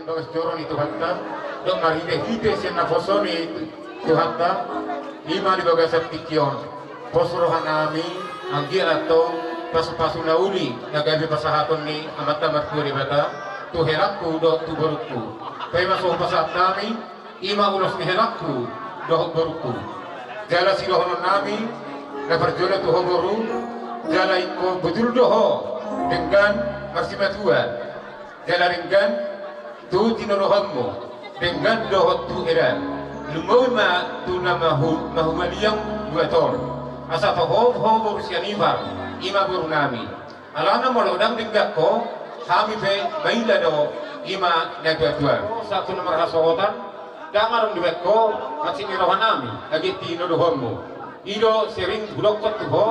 bagas joron itu hatta do maride hite sen na fosoni itu hatta ima di bagas tikion posro hanami anggi atau pasu-pasu nauli nagabi pasahaton ni amata markuri bata tu herakku do tu berukku kaya masuk pasat nami ima ulos ni herakku do berukku jala silohonon nami na perjola tu hoboru jala iko betul doho dengan marsimatua jala ringgan tu tinorohammu dengan doho tu eran lumoma tu mahumaliyang dua ton asa to hoboru sianivar ima buru nami alana molodang dinggak ko kami be maila do ima nagatuan satu nomor hasohotan dangarum di beko masih nami lagi tino do homo ido sering bulok tu ho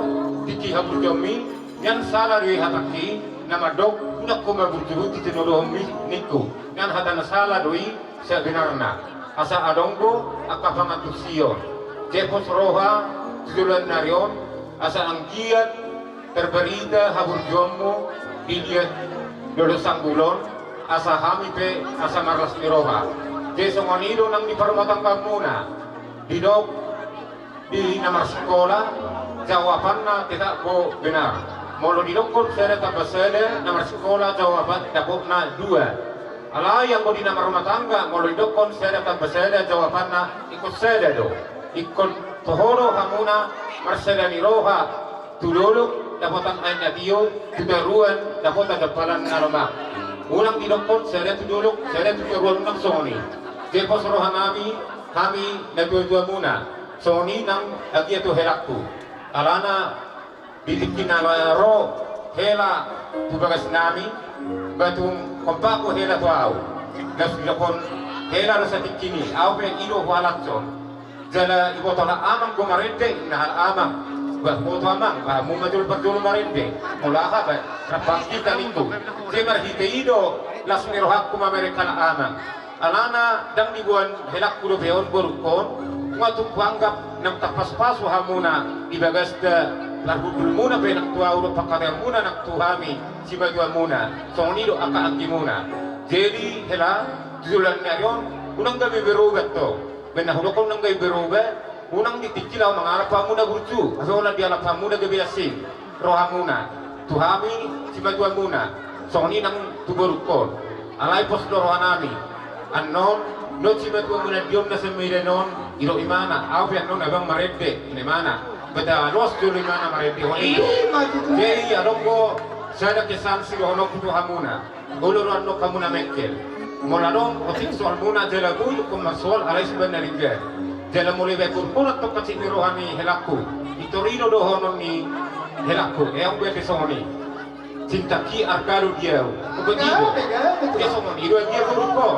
tiki habul jomi yang salah dari hataki nama dok nak ko mabujuru tino do homi niku yang hatana salah doi sebenarnya asa adonggo akapangatusio jepos roha tujulan narion asa angkiat terberita habur jomo dilihat dulu sanggulon asa hami pe asa marlas miroha jesongonido nang di permatang kamuna didok di nama sekolah jawabannya tidak ko benar molo didokon sere tambah sere nama sekolah jawaban tidak na dua ala yang ko di nama rumah tangga molo didokon sere tambah sere jawabannya ikut sere do ikut tohoro hamuna marsela miroha tulolok dapatan ayat dia tudaruan dapatan depalan naroma ulang didokon saya tudolok saya tudaruan nang soni jepos rohan kami nagdua muna soni nang lagi itu herakku alana bidikin ro hela tubagas nami batung kompaku hela tuau gas didokon hela rasa tikini au pe ido walakson jala ibotona amang gomarende nahal amang bah foto amang bah mu majul perjul marinde mulaha bah rapang kita itu jemar hiteido lasmi rohakku mamereka amang alana dang dibuan helak kudo beon borukon ngatu kuanggap nam tapas-pasu hamuna dibagas da larbul muna benak tua ulo pakare muna nak tuhami sibagwa muna sonido aka akimuna jadi hela julan narion unang gabi berubat to benahulokon nang gabi berubat unang ditikilaw mangarap hamuna burju asola di alap hamuna gabiasin rohamuna tuhami sibagwa muna soni nang tuborukon alay pos rohanami annon no sibagwa muna diom na semire non iro imana au ya non abang marede ine mana beta los dulu imana marede honi jadi adongo sada kesan si hono kutu hamuna goloro anno kamuna mekel moladong otik soal muna jela bulu komasol alay sebenarnya ringga jela mulai bekur pun atau kecil rohani helaku itorino do hono ni helaku yang gue besoni cinta ki argaru dia begitu besoni dua dia beruko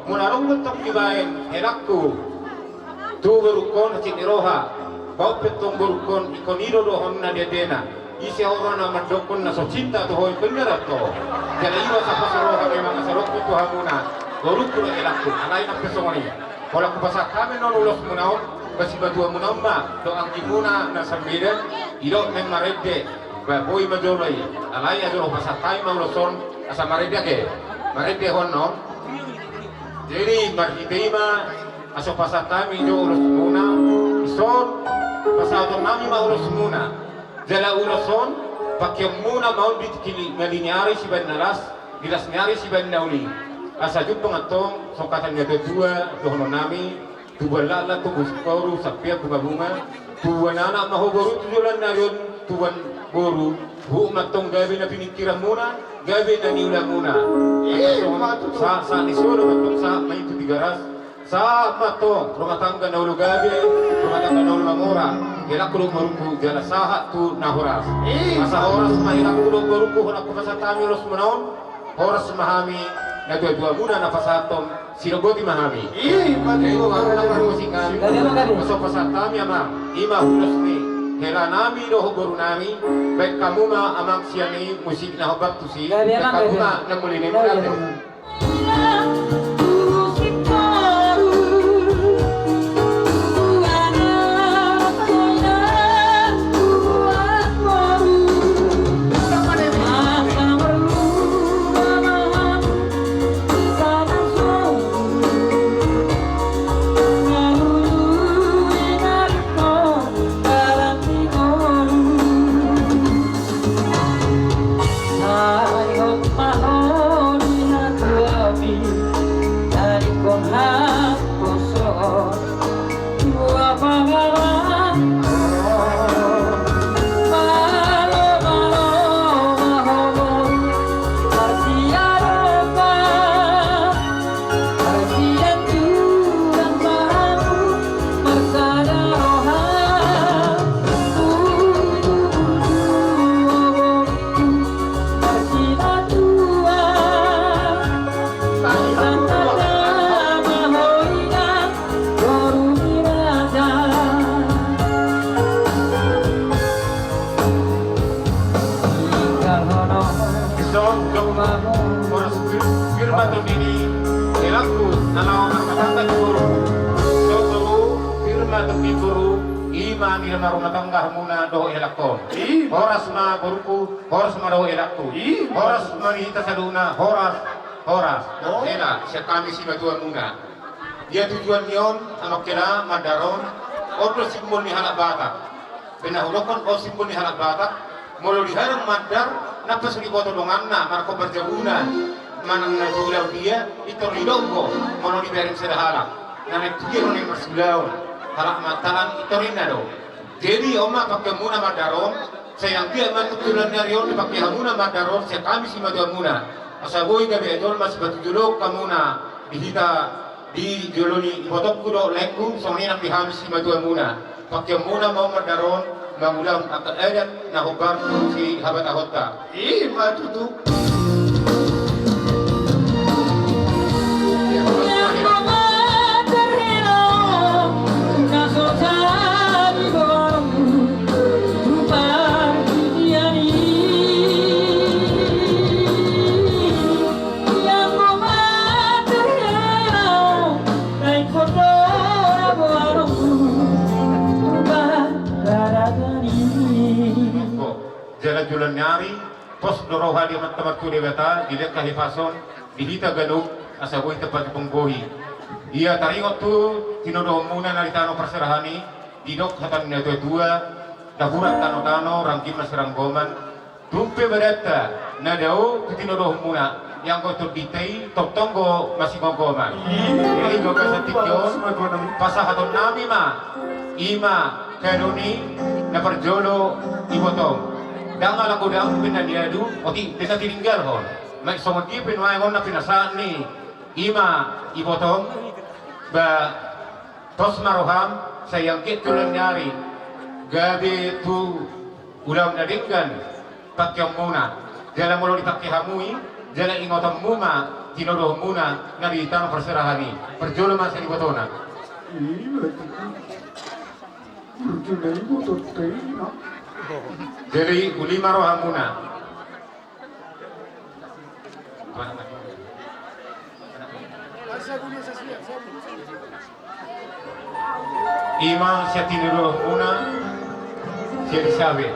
moladong bentuk dibain helaku tu berukon kecil roha bau petong berukon ikonido do hono dia dena isi orang nama dokon naso cinta tu hoi bener atau jela iwa sapa roha memang sarok tu hamuna berukon helaku alai nak besoni kalau aku pasal kami non ulos munau basi batua munamba do angki muna na sambiren ido men marede ba boy majolai alai ajo pasal kami mau loson asa marede ke marede honno jadi marhiteima aso pasal kami do ulos muna ison pasal do nami mau ulos muna jala uloson pakai muna mau bitkini ngalinyari si ban naras dilas nyari si ban nauli asa jupong atong songkatan nga dua dohono nami tuwa lala to buskoru sapia bunga tuwa nana mahoboru tujulan na yun tuwan boru hu matong gabi na pinikira muna gabi na niula muna sa nisoro matong sa may tudigaras sa matong rumah tangga na ulo gabi rumah tangga na ulo mamora kila kulong maruku jala sahat tu nahoras asa horas mahirap kulong maruku honak kupasatami ulos munaon horas mahami na dua muna na pasatom sinogoti mahami iyo ang napamusikan so pasatami amang ima hulos ni hela nami do hogoro nami baik kamu ma amang siani musik na hobak tusi kamu ma na mulini natin So, oras firma to dini ilaku nanaw nakatangga ni guru. So, firma to ni guru ima ni rumah tangga muna do ilakon. Horas ma guruku, horas ma do ilakku. Horas manita sa duna, horas. Ela siya kami si matuan muna. Dia tujuan niyon amak kira madaron otro simbol ni halak batak. Pinahulokon o simbol ni halak batak. Mulu diharang madar napas di boto donganna marko berjabunan manang natulau dia itu ridongko mulu diberin sedahalak. Nanek tujuan yang bersulaun halak matalan itu rinado. Jadi oma pakai muna madaron sayang dia matutulan nyarion dipakai hamuna madaron saya kami si matuan muna. Asaboy gabi adol mas batutulok kamuna dihita di joloni ibotok kudo lengkung songinang dihamis si matuan muna. Pakai muna mau madaron mangulang akan adat na hubar si habat ahota. Matutu. Jalan jualan nyari, pos doroha di tempat tu dewata, dilihat kahifason, dihita ganuk, asaboy tempat pengbohi. Ia taringot tu tinodo muna naritano perserahani, didok hatan dua, dahurat tano rangkim naserang goman, tumpe berata, nadao tinodo muna, yang kau terditai, top tonggo masih gogoman. Ini goga satikyon, pasahaton nami ima kanuni na perjolo ibotong. Dangal ako dang pinaniadu, oti pinatinggal hon. May sumagi pinuayon na pinasaan ni ima ibotong ba tos maroham sa yangkit tulang nyari gabi tu ulam na dinggan pakyang muna jala mulo dipakihamui jala ingotang muma tinodoh muna narita ng perserahani perjolo mas sa ibotona. Jadi ulima roh muna. Ima siya tinuruh muna siya disabi.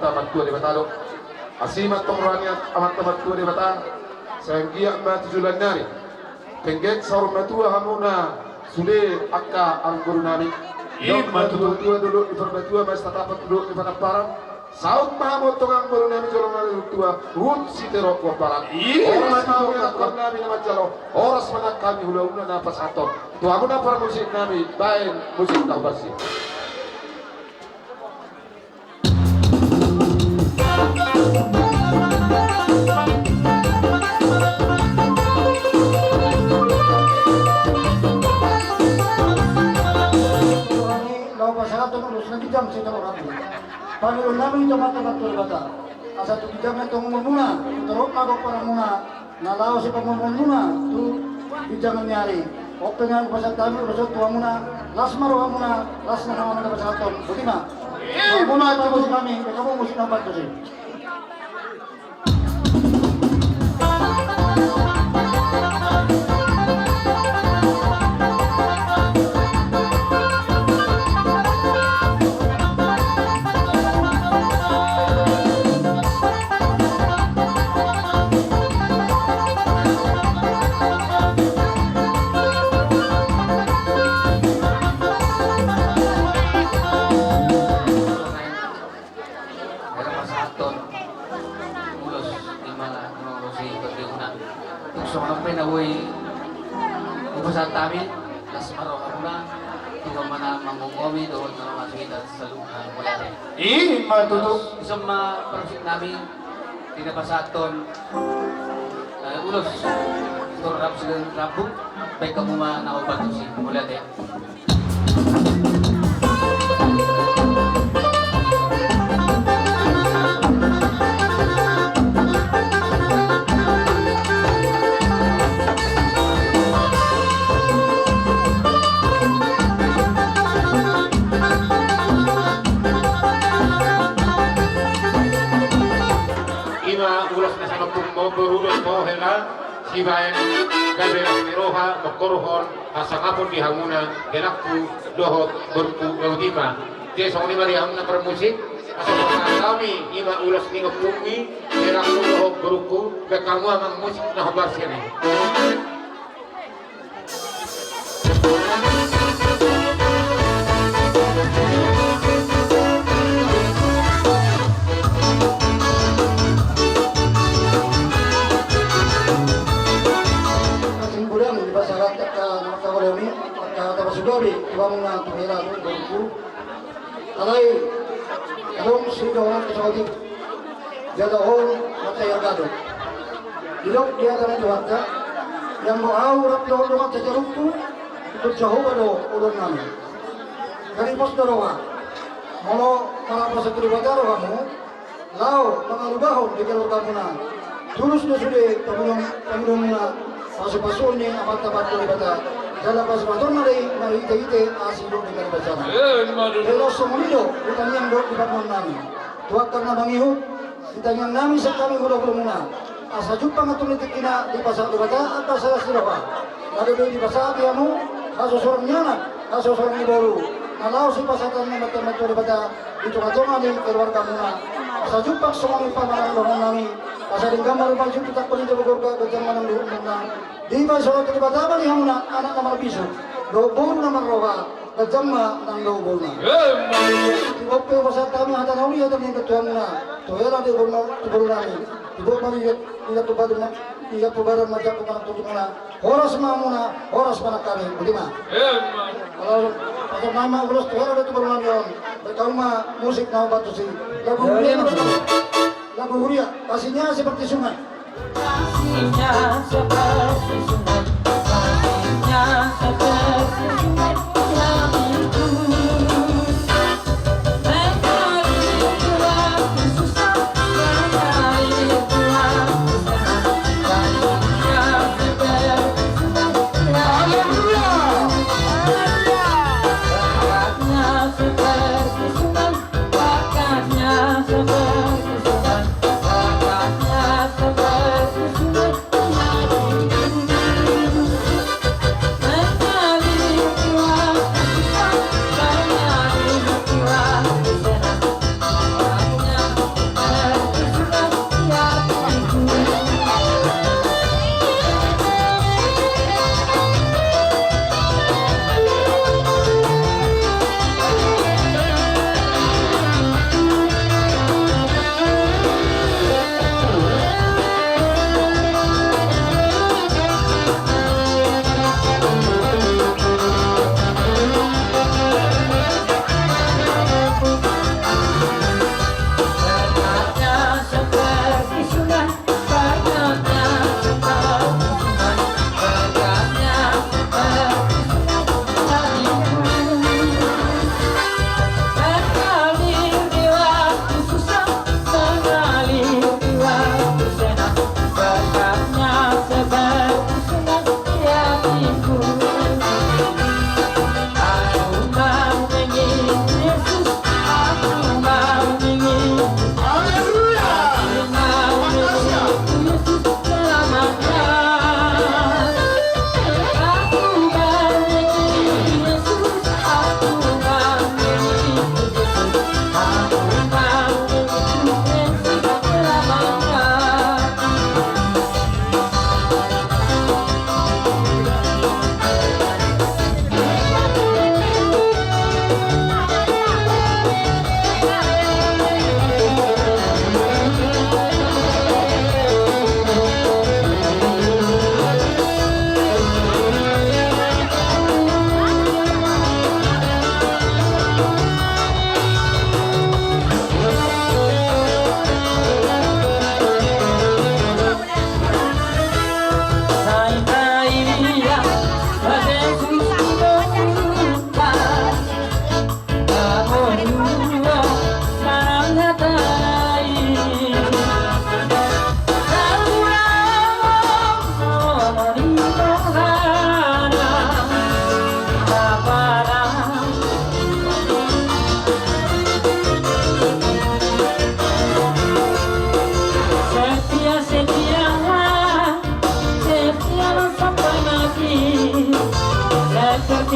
amat tua di batalo asimat pengraniat amat tua di batang sanggia ma tujulan nari penggek saur matua hamuna sude akka angguru nami dok matua dulu di perbatua mas tatapat dulu di parang saut mahamot tongang baru nami jolong nami tua rut siterok waparan oras mau ngakon nami nama jalo oras mana kami hula napas atom Tuhan na para musik namin, bayan musik na bersih. Panginoon namin ito matabatul bata. Asa tu bijang itong muna, teruk magok para muna, nalaw si pagmumul muna, tu bijang nyari. Waktu nga pasal kami rusot tuwa muna, las maruha muna, las na naman na pasal ton. Butima. Muna ito musik kami, kamu musik nampak tu sih. Ubusan tamin, las maro na, tuwa mana mangungowi doon na masukitan sa lupa mula rin. Matutok. Isang ma-project namin, tinapasaton, ulos, ito rap sila rabu, baik kamu ma nakapagod si mula rin. Ulas na sa magpumogurulot po hela si bayan kabelas miroha magkorhon asangapon di hamuna gelakku dohot berku laudima dia song lima di hamuna permusik asa kami ima ulas ni ngepumi gelakku dohot berku bekamu amang musik na habar sini. Sudori, tuang na tumira ko berku. Alay, adong sino orang kesawati. Jada hong matay agado. Dilok dia dalam tuanta yang mau rap do do mat jarumku itu jauh ado ulun nami. Dari pos dorowa. Mono para pasatri badaro kamu. Lao mangarubahon di jalur kamu na. Tulus do sude pemulung na pasu-pasulnya amat-amat dari bata. Dalam pas motor mari ite asilo di kali bersama. Kalau semuanya bukan yang dok di bangun nami. Tuak karena mangihut kita yang nami sekali udah belum muna. Asa jumpa ngatung nitik kina di pasar di bata atau saya sirapa. Lalu di pasar diamu kasus orang nyana, kasus orang ibaru. Kalau si pasar tanah mata di bata itu ngatung nami keluarga muna. Asa jumpa semua pamanang bangun nami. Pasar di gambar baju kita pergi ke Bogor ke zaman dulu menang. Di pasar di bata bali hamuna anak nama bisu. Dobol nama roga. Kejamma nang dobol na. Oke pasar kami hata nauli hata yang ketua muna. Toera di dobol nami. Ibu mari tidak tubaran tidak tubaran macam pemanah tujuh muna. Horas mamuna, horas mana kami. Bagaimana? Kalau pasar nama ulas toera di dobol nami. Berkau mah musik nama batu sih. Lagu Huria, kasihnya seperti sungai. Kasihnya seperti sungai. Kasihnya seperti sungai. Yang itu mencari waktu susah, mencari waktu senang. Kasihnya seperti sungai. Bakatnya seperti sungai. Bakatnya seperti sungai. Seperti sungai yang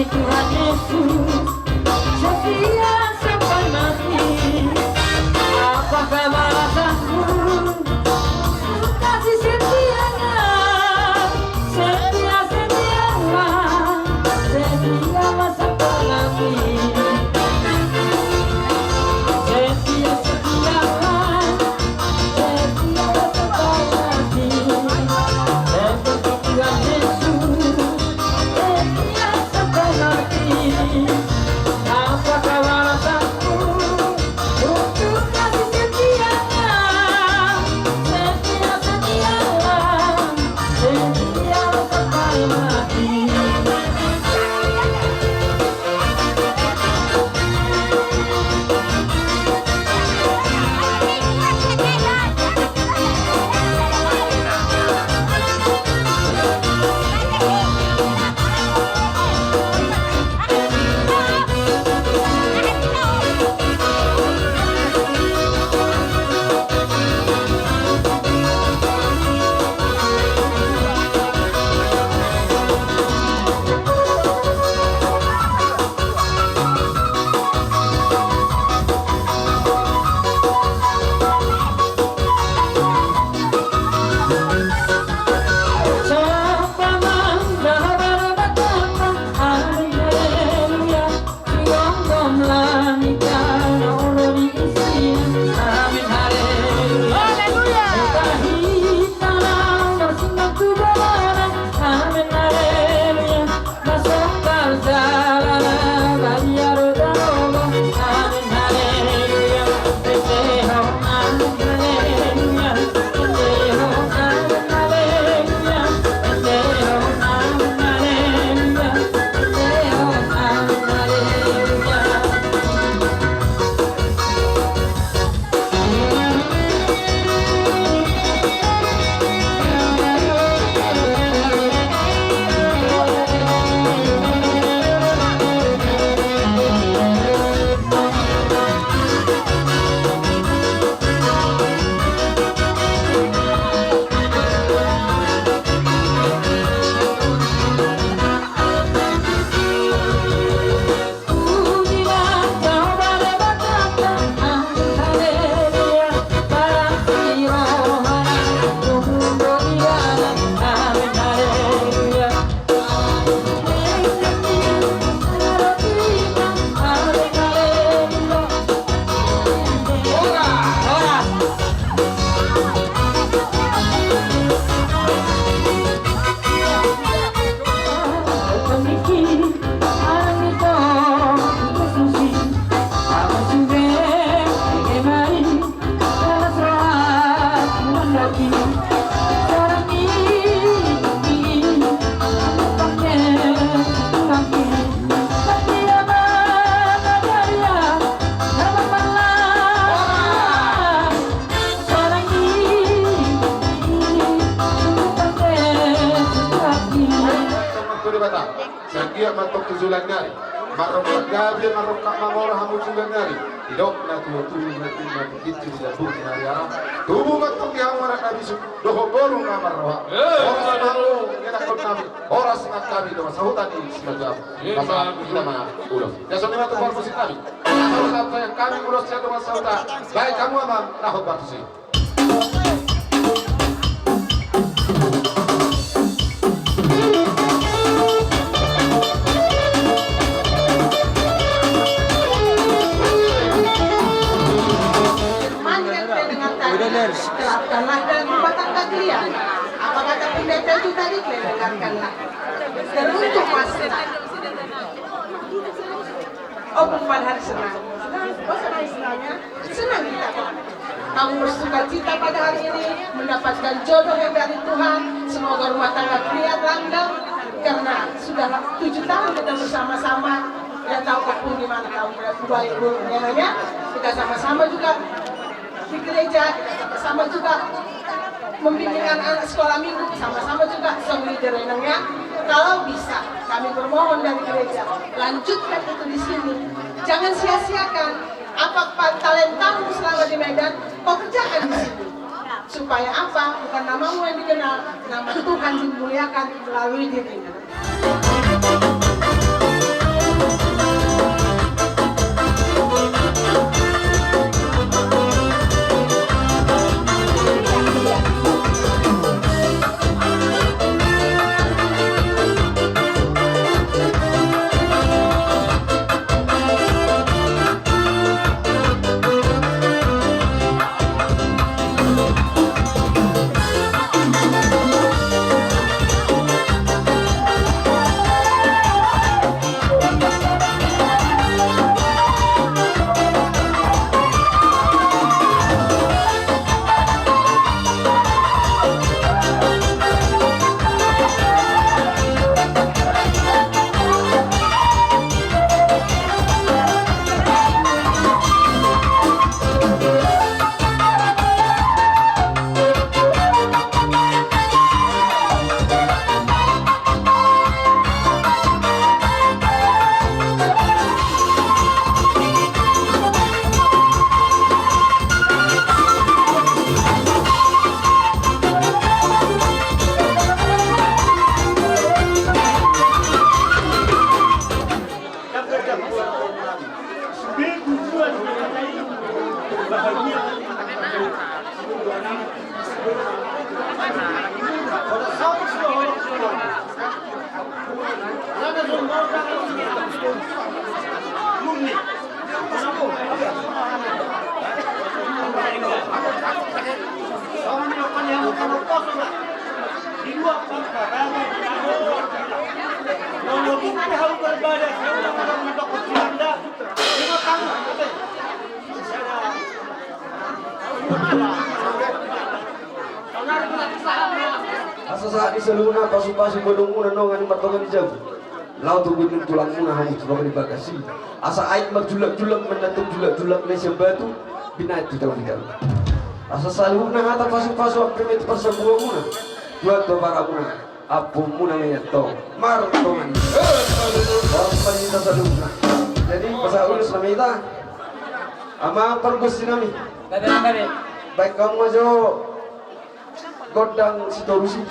Tuhan Yesus setia sampai mati. Apakah balasanmu kasih setianya? Setialah sampai mati. Setialah sampai mati. Seperti Tuhan Yesus setia sampai mati. Apakah balasanmu untuk kasih setianya? Setialah sampai mati. Sagia matok tujulan ngari, marok gabi marok kak mamora hamu tujulan ngari. Idok na tuwa na tina begitu di dabu di hari arah. Tubuh matok yang orang nabi su, doho boru ngamar roha. Orang malu ngena kau nabi, orang sengat kami doa sahutan di semacam. Masa kita mana ulos. Ya soalnya matok baru musik kami. Kalau sampai yang kami ulos ya doa sahutan. Baik kamu amam nahot batu sih. Terapkanlah dalam rumah tangga kalian. Apa kata pendeta itu tadi? Dengarkanlah. Dan untuk masyarakat. Oh, bukan hari senang. Oh, senangnya? Senang kita. Kamu bersuka cita pada hari ini mendapatkan jodoh yang dari Tuhan. Semoga rumah tangga kalian langgeng. Karena sudah 7 tahun kita bersama-sama. Ya tahu pun di mana tahun kedua ibu. Kita sama-sama juga di gereja, kita sama-sama juga membimbing anak-anak sekolah minggu, sama-sama juga sembeli renangnya. Kalau bisa, kami bermohon dari gereja, lanjutkan itu di sini. Jangan sia-siakan apa talentamu selama di Medan, kau kerjakan di sini. Supaya apa? Bukan namamu yang dikenal, nama Tuhan dimuliakan melalui dirinya. Asa saat isaluna pasu-pasu bedung nongan matongan jam. Lau tu bikin tulang muna hamu sebagai bagasi. Asa ait marjulak-julak menatuk julak-julak nasi batu binat itu dalam tiga. Asa saluna hata pasu-pasu akrimit persebuah muna. Buat para muna. Apu muna menyetong martongan. Orang panita saluna. Jadi pasal ulus nama kita. Ama pergus dinami. Baik kamu aja godang siturusi.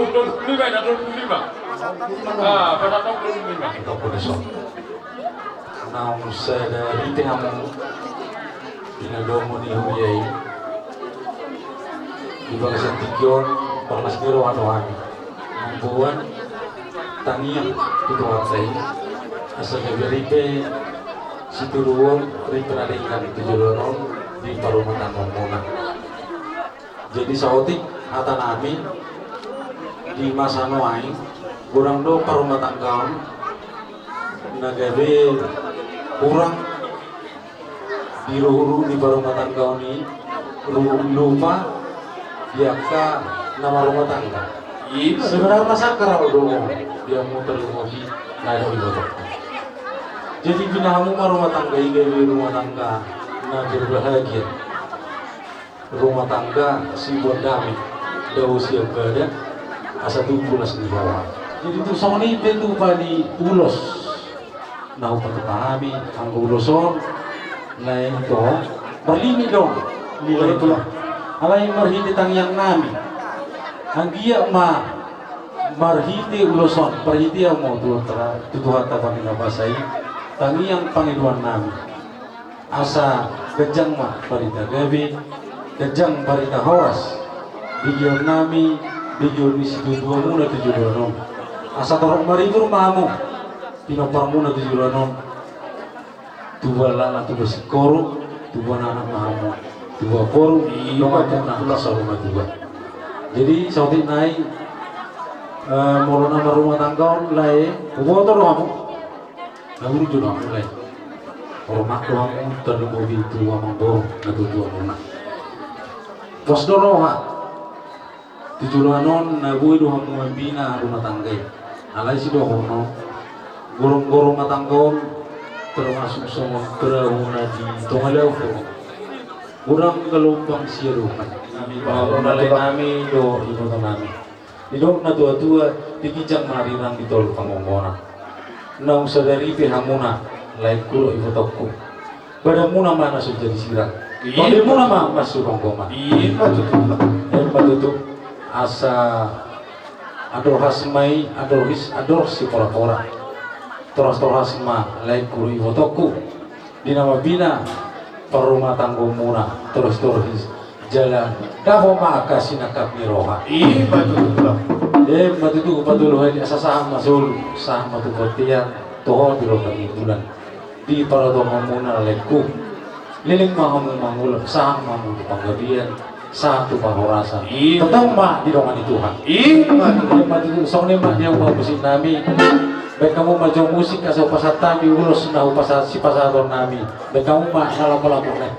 25 dan 25. Pada tahun 25. Ito po niso. Nang sa darite ang pinadomo ni Huyay. Iba kasi tikyon, panglas niro ano-ano. Ang buwan, tangiyak, tutuwag sa'yo. Asa nagaripe, si Turuon, rin pinalingan ito julonon, di parumatan mo muna. Jadi sa otik, hata namin, di masa noay, kurang do parumatan kaon, nagabi, kurang diruhuru di parumatan kaon ni, lupa, diaka nama rumah tangga. Sebenarnya masa kerau dong, dia muter lagi, nada ibadah. Jadi binahamu rumah tangga, igawi rumah tangga, na berbahagia. Rumah tangga si buat damai, dah usia berada, asa 17 di bawah. Jadi itu sama ni bentuk padi ulos, nah upah pahami, anggo uloson, lain itu, berlimi dong, nilai itu lah. Alay marhiti tangyang nami, anggia marhiti uloson, parhiti ang mo tutuhan tapan nga basay, tangyang Panginoon nami. Asa gajang ma parita gabi, gajang parita horas, bigyan nami, bigyan ni situtua muna tujuan. Asa torong maribur mamu, pinopar muna tujuan. Tuwala na tuwa si koro, tuwa na anak mamu, tuwa koro, tuwa na sa rumah tuwa. Jadi sautin nai, mula na rumah tangga lai, ubo to kamu, kamu juga mulai. Rumah kamu terlalu tua mambor, natutua muna. Pos doroha, tujuanon nabui doha muambina rumah tangga. Alai si dohono, gorong-gorong matanggon termasuk semua kerahuna di Tongalau. Kurang gelombang siarukan. Nami bawa nalai nami do ibu nami. Idok na tua-tua dikijang marirang di tol Pangongona. Nang sadari pihamuna lai kulo ibu toko. Pada muna mana sudah disirang. Pada muna mah masuk Pangongona. Iya betul. Asa ador hasmai ador si pora-pora. Toras ma lai kulo ibu toko. Di nama bina perumah tangga muna terus jalan dapo makasih nakap miroha. Iya betul. Betul hai asa saham masul saham tu pertian toho biro kami bulan di para doa muna leku liling mahamu mangul saham mamu di panggabian satu pangorasa tetang mak di dongan Tuhan. Betul song ni mak yang bagusin nami. Baik kamu maju musik asal pasar tami ulos nah pasar si pasar nami. Baik kamu mak salah pelakunya.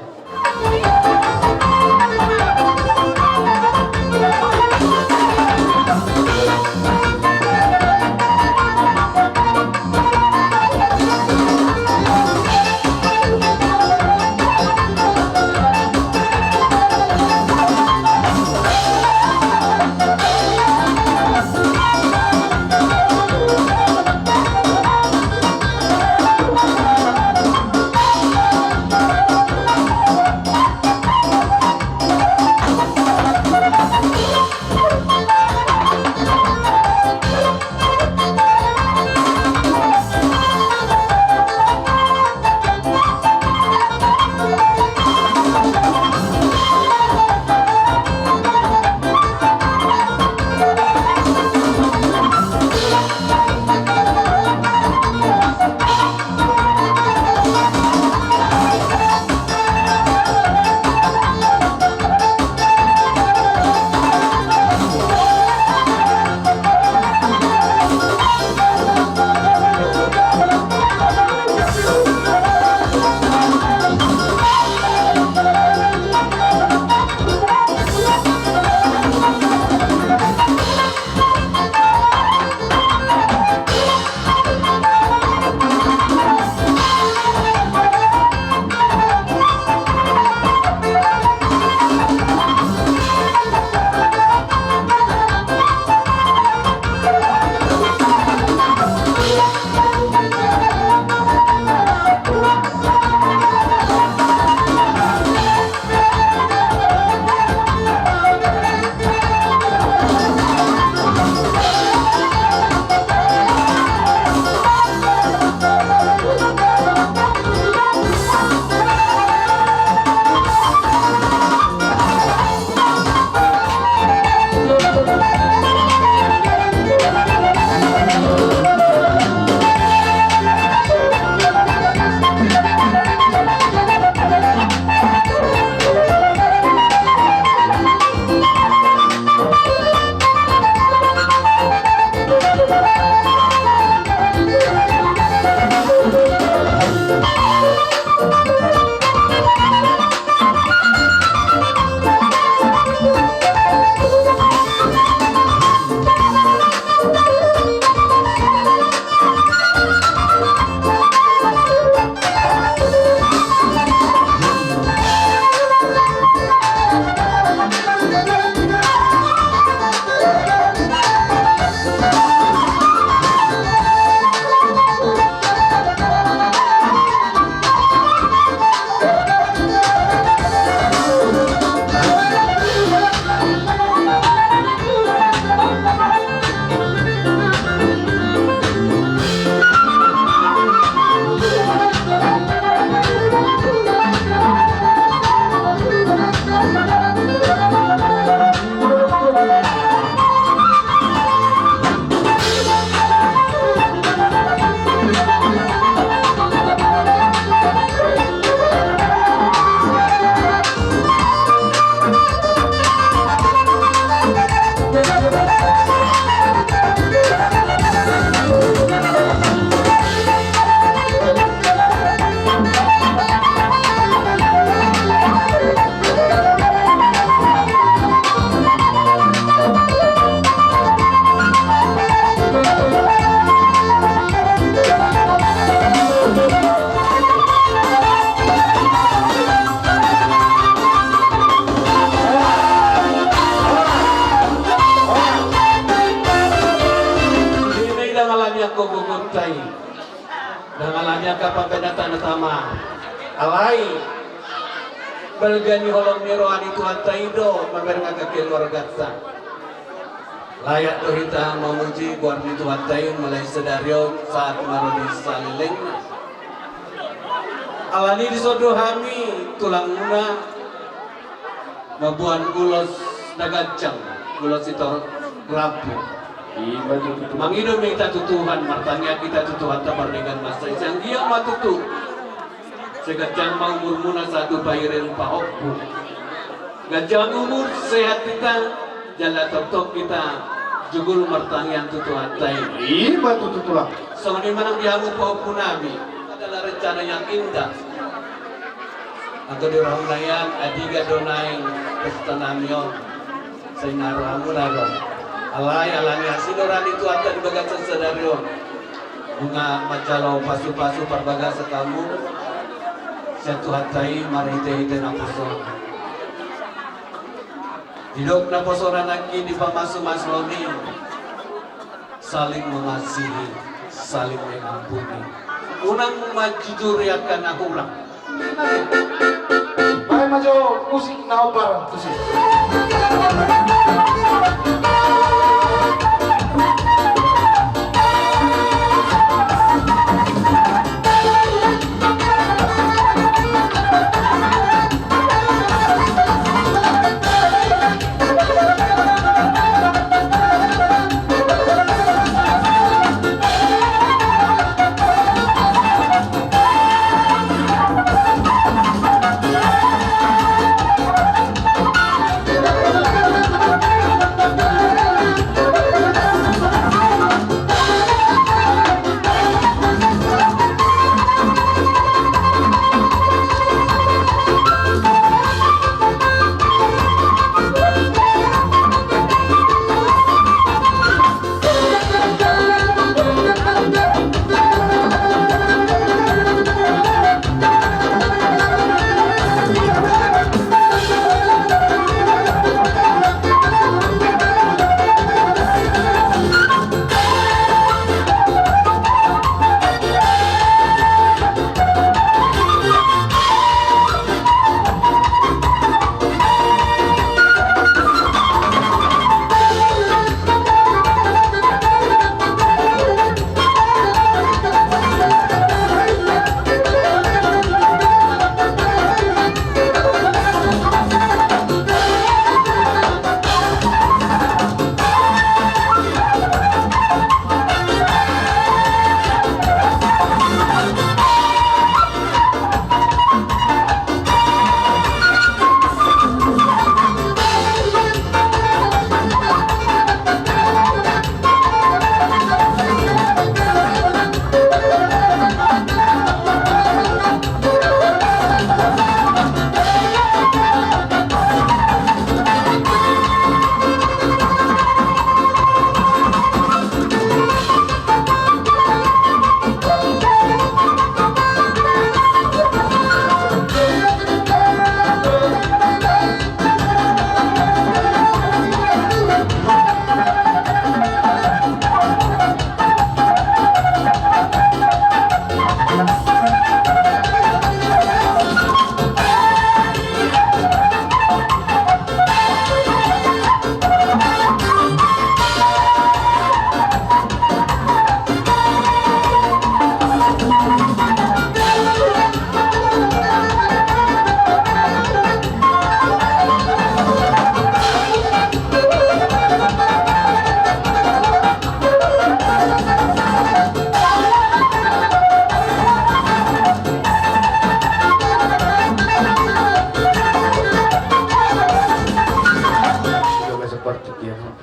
Dangalanya kapag pendatang tama alay balgani holong niroan itu antaido mamernga kakil wargatsa layak to kita memuji buat itu antayin mulai sedario saat marodi saliling alani disodohami tulang muna mabuan ulos dagacang ulos itu rabu mangido kita tutuhan martanya kita tutuhan tabar dengan masa yang dia matutu segajang mau murmuna satu bayirin pahokku gajang umur sehat kita jala tok kita jugul martanya tutuhan tay batu tutulang. so di mana diamu pahokku nabi adalah rencana yang indah atau di rahunayan adiga donaing pesta namion saya naruhamu naruh alay alani asidoran itu ada di bagas sedario bunga macalo pasu-pasu perbagas kamu satu hatai marite-hite naposo hidup naposoran lagi di pamasu masloni saling mengasihi saling mengampuni unang majujuriakan aku ulang Baik majo musik naobar tuh sih.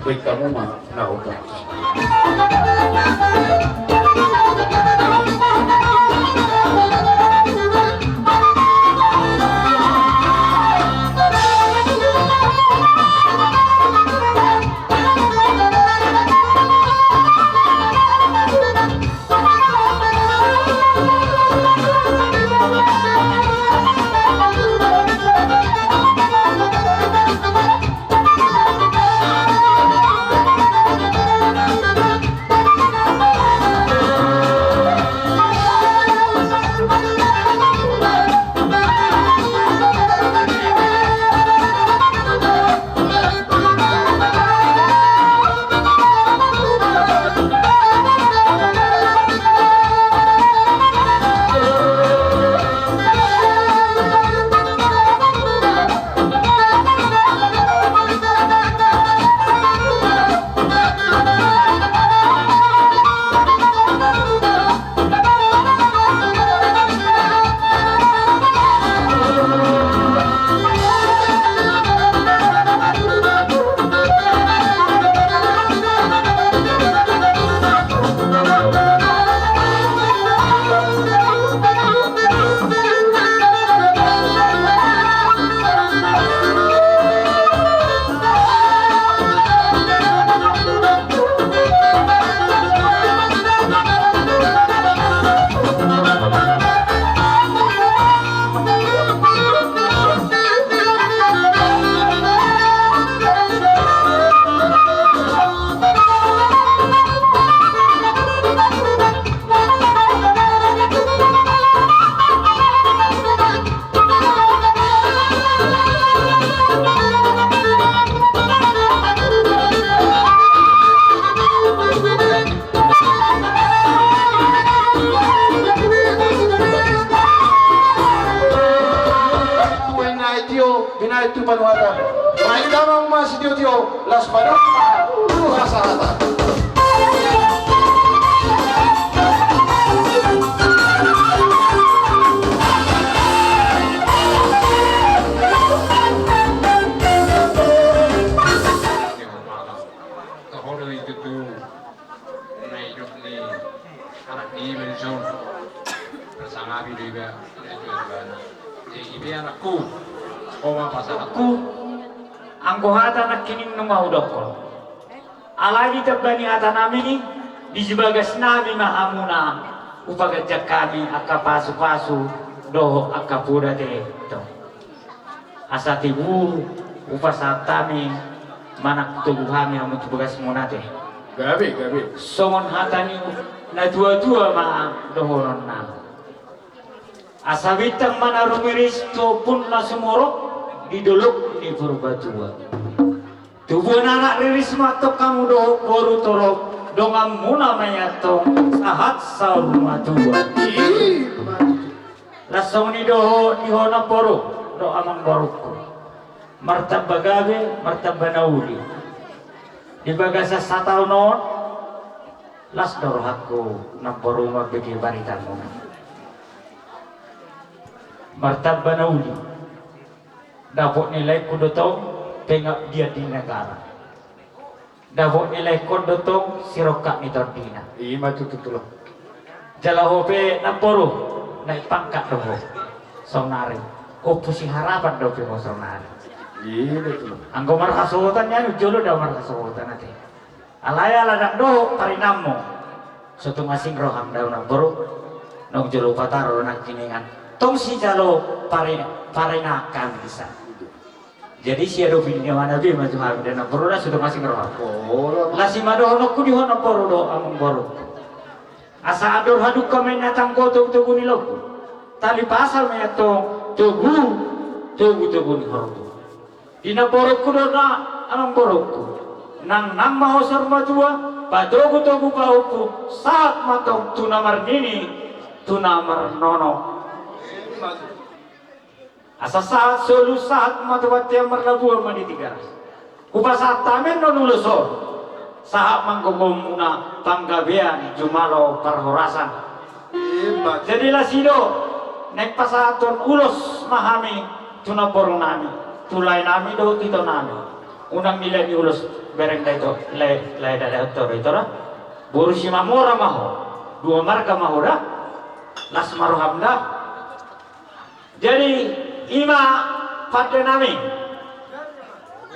Baik kamu mah, nah obat. binaik tu panuatan. Main damang mas dio las padang masalatan. Anakku, oma pasanganku, angko hata nak kining numa udokol. Alagi terbani hata nami di sebagas nami mahamuna upagajak kami akapasu-pasu doh akapura de to. Asatibu upasatami manak tubuhami amu tubugas monate. Gabi. Songon hatani na dua-dua ma dohonon nam. Asawitang mana rumiris to pun na sumurok diduluk ni purbatua. Tubuh anak riris matok kamu do boru torok dongam muna mayatong sahat sa rumah tua. Lasong ni doho hona poro do amang borokku. Martaba gabe martaba nauli. Di bagasa satau non las dorohakku namporo rumah begi baritamu. Martaba nauli dapat nilai kudotong tengok dia di negara dapat nilai kudotong sirokak ni tordina Ima tu loh. jalahope namporo naik pangkat doho sonari opusi harapan dope mo sonari Itu. anggo markasutan yan jolo daw markasutan nati alaya ladak doho parinamo sutu masing roham daw namporo nong jolo pataro nakiningan tong si jalo parinakan bisa. Jadi si ado video mana bi maju hari dan namporo sudah masih ngeroh. Oh, Lasi mado honok kudi honok poro do among boro. Asa ador haduk kami natang kotok tugu ni loku. Tali pasal meto tugu ni horku. Dina boro kudo na among boroku. Nang mau sarma jua padrogu tugu pauku saat matong tunamar dini tunamar nono. Asa saat solu saat matawat yang merlabuan manitigaras. Kupasat tamen nonuluso saat manggogom una panggabean jumalo parhorasan. Jadilah sido nek pasaton ulos mahami tunaporo nami tulay nami do tito nami unang nilai ni ulos bereng daito le dada itu ra borusi mamora maho dua marka mahora las marohamda. Jadi ima pada nami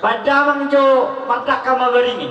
pada mangjo mardaka mabaringi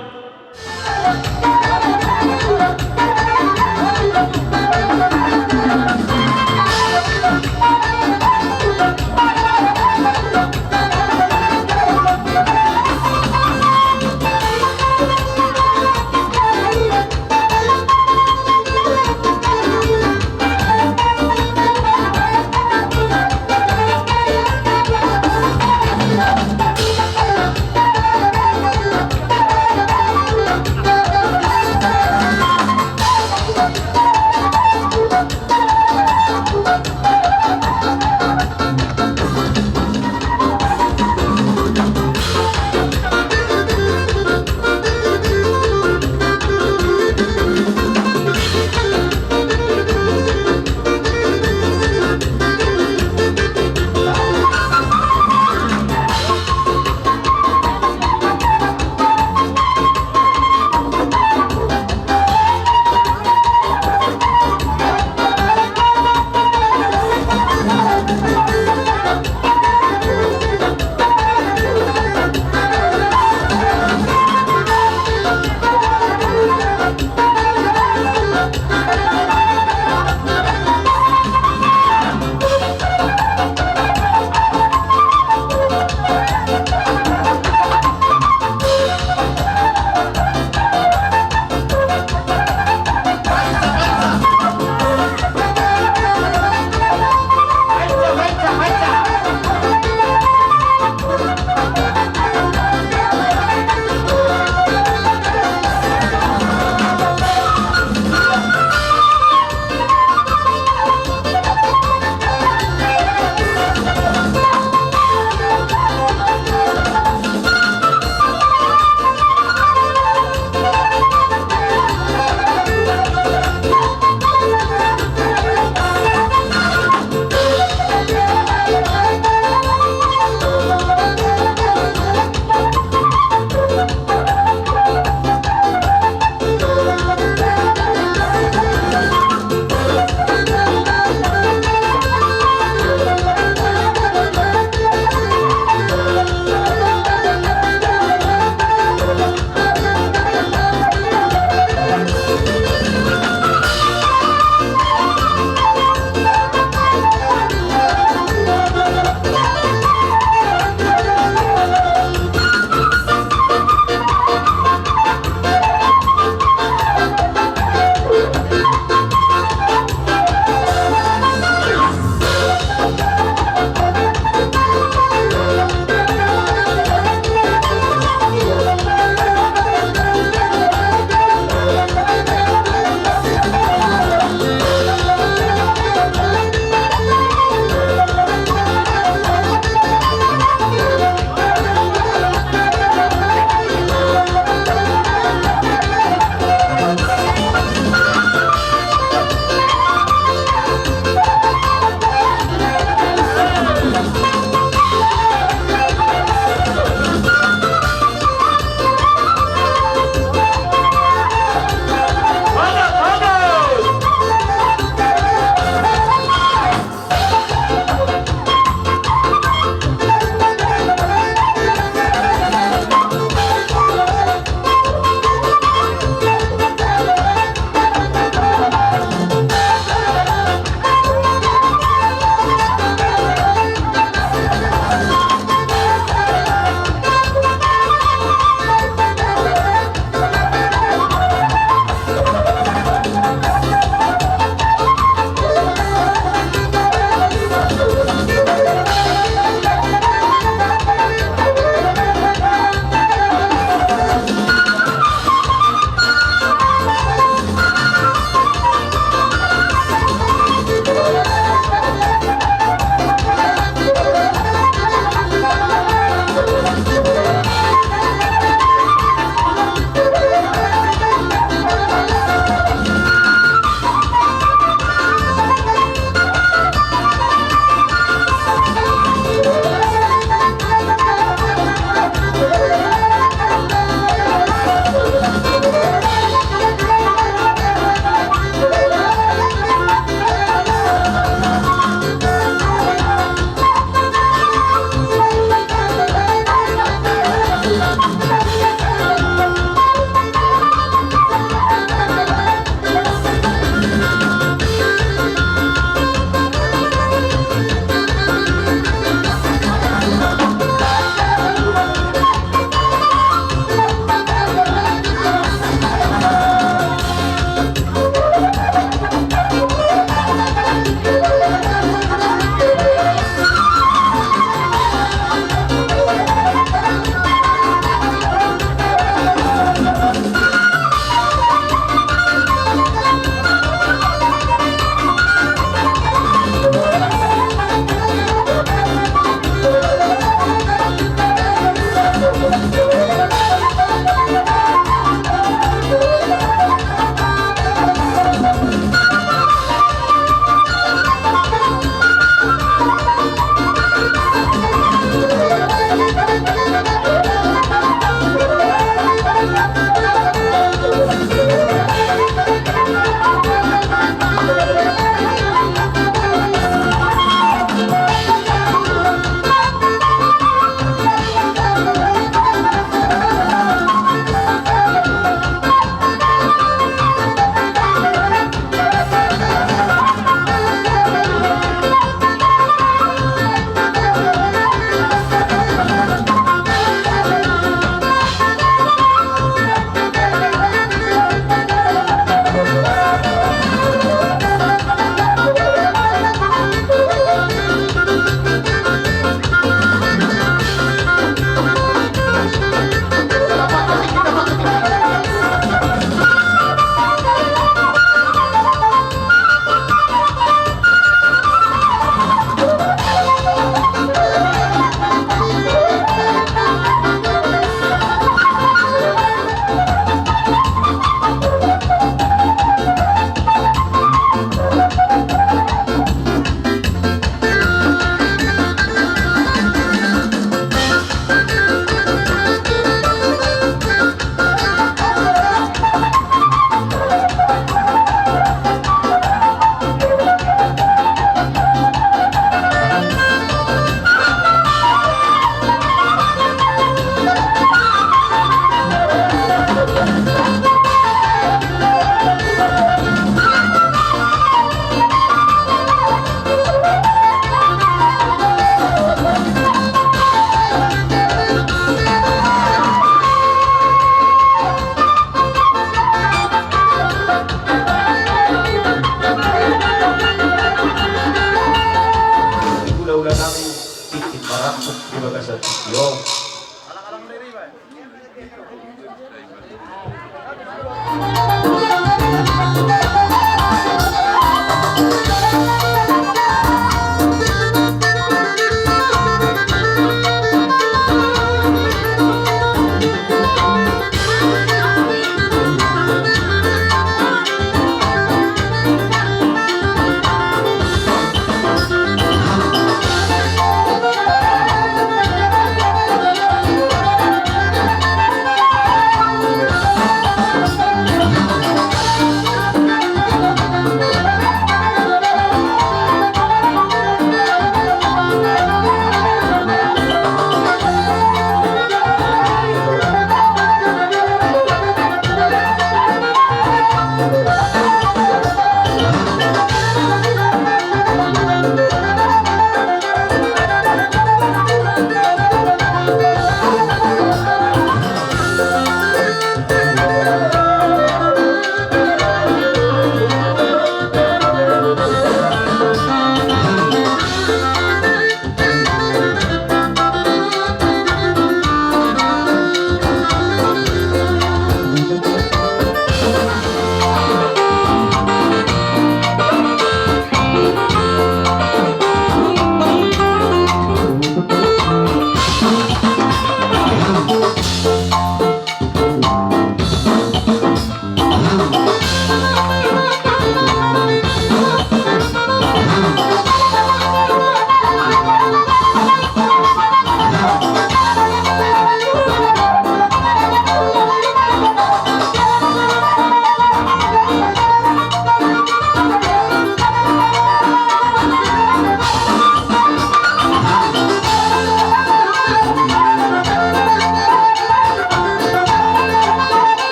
ulan namin titit marapok di bagasan yo.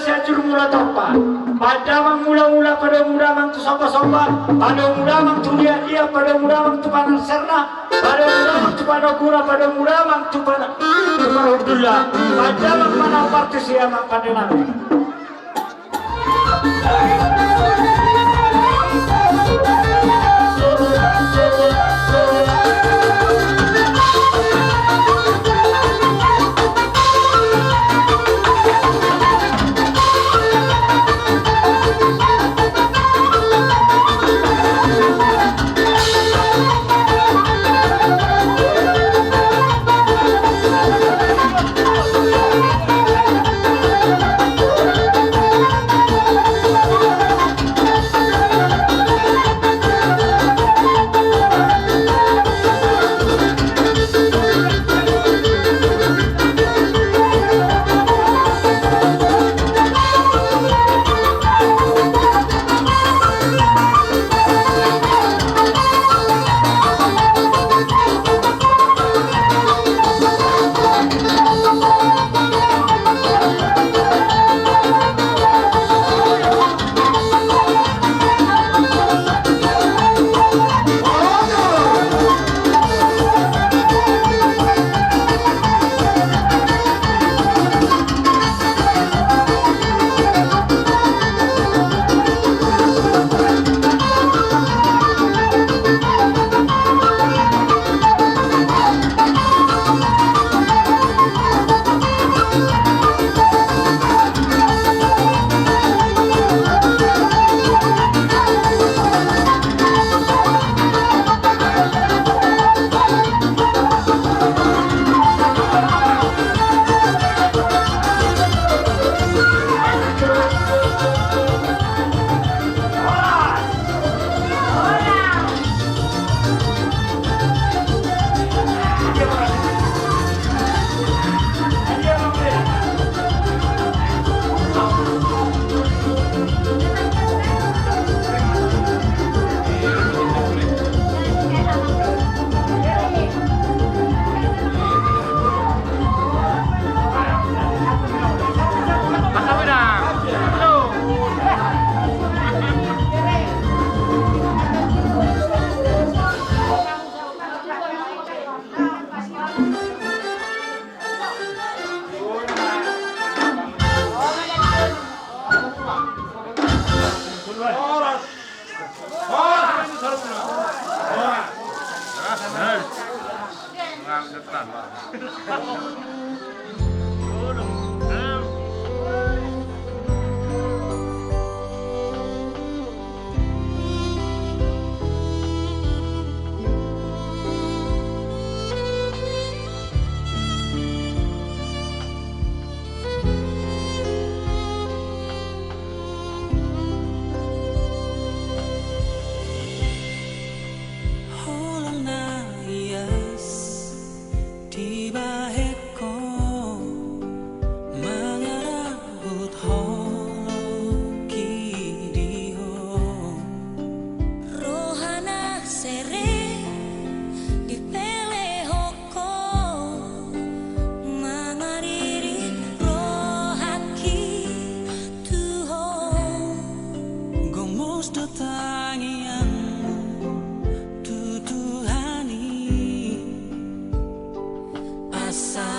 Siajur mula topa. Padamang mula-mula pada muramang tu sopa-sopa. Pada muramang tu dia pada muramang tu panas serna. Pada muramang tu pada gura pada muramang tu pada hudullah. Padamang mana parti siamang pada nabi. Asa